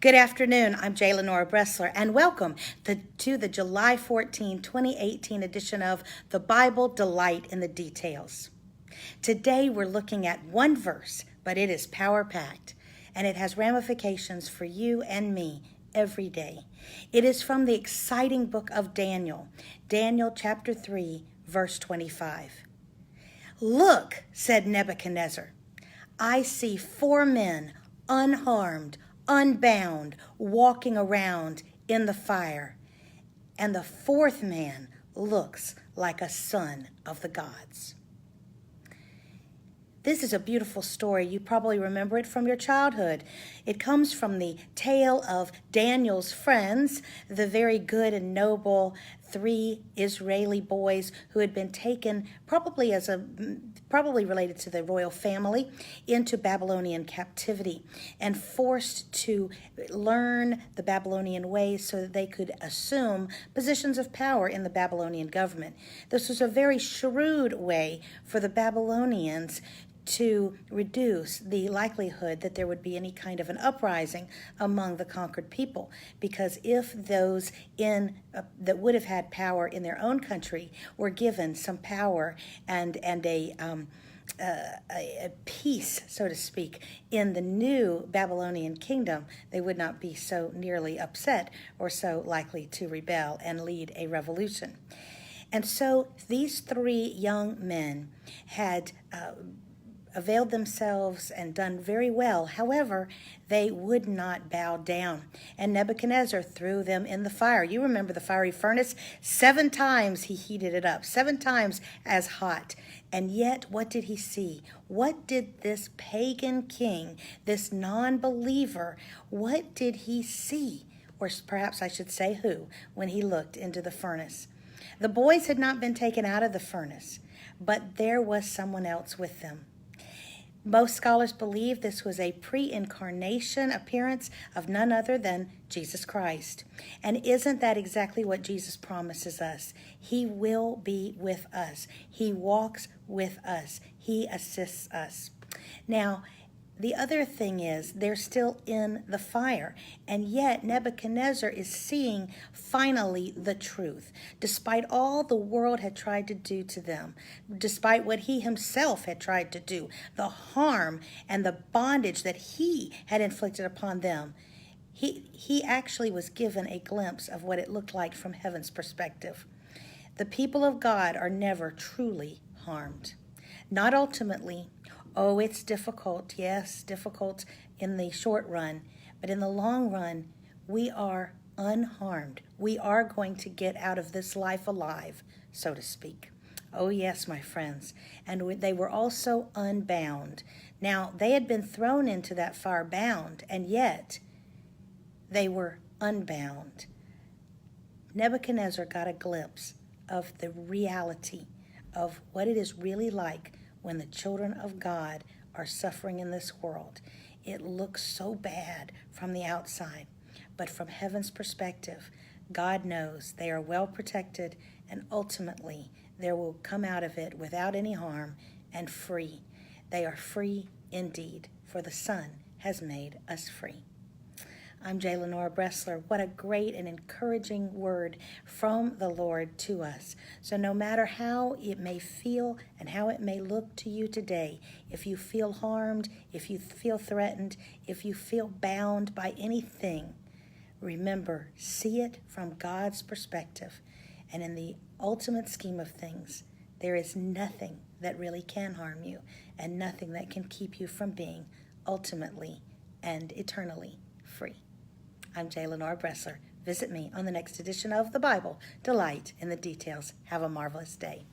Good afternoon. I'm J. Lenora Bressler, and welcome to the July 14, 2018 edition of The Bible Delight in the Details. Today we're looking at one verse, but it is power-packed, and it has ramifications for you and me every day. It is from the exciting book of Daniel, Daniel chapter 3, verse 25. "Look," said Nebuchadnezzar, "I see 4 men unharmed, unbound, walking around in the fire, and the 4th man looks like a son of the gods." This is a beautiful story. You probably remember it from your childhood. It comes from the tale of Daniel's friends, the very good and noble 3 Israeli boys who had been taken, probably related to the royal family, into Babylonian captivity and forced to learn the Babylonian ways so that they could assume positions of power in the Babylonian government. This was a very shrewd way for the Babylonians to reduce the likelihood that there would be any kind of an uprising among the conquered people, because if those that would have had power in their own country were given some power and a peace, so to speak, in the new Babylonian kingdom, they would not be so nearly upset or so likely to rebel and lead a revolution. And so these 3 young men had availed themselves and done very well. However, they would not bow down. And Nebuchadnezzar threw them in the fire. You remember the fiery furnace? 7 times he heated it up, 7 times as hot. And yet, what did he see? What did this pagan king, this non-believer, what did he see? Or perhaps I should say who, when he looked into the furnace. The boys had not been taken out of the furnace, but there was someone else with them. Most scholars believe this was a pre-incarnation appearance of none other than Jesus Christ. And isn't that exactly what Jesus promises us? He will be with us. He walks with us. He assists us. Now, the other thing is they're still in the fire, and yet Nebuchadnezzar is seeing finally the truth. Despite all the world had tried to do to them, despite what he himself had tried to do, the harm and the bondage that he had inflicted upon them, he actually was given a glimpse of what it looked like from heaven's perspective. The people of God are never truly harmed. Not ultimately. Oh, it's difficult. Yes, difficult in the short run. But in the long run, we are unharmed. We are going to get out of this life alive, so to speak. Oh, yes, my friends. And they were also unbound. Now, they had been thrown into that fire bound, and yet they were unbound. Nebuchadnezzar got a glimpse of the reality of what it is really like when the children of God are suffering in this world. It looks so bad from the outside, but from heaven's perspective, God knows they are well protected, and ultimately they will come out of it without any harm and free. They are free indeed, for the Son has made us free. I'm J. Lenora Bressler. What a great and encouraging word from the Lord to us. So no matter how it may feel and how it may look to you today, if you feel harmed, if you feel threatened, if you feel bound by anything, remember, see it from God's perspective. And in the ultimate scheme of things, there is nothing that really can harm you and nothing that can keep you from being ultimately and eternally free. I'm J. Lenora Bressler. Visit me on the next edition of The Bible Delight in the Details. Have a marvelous day.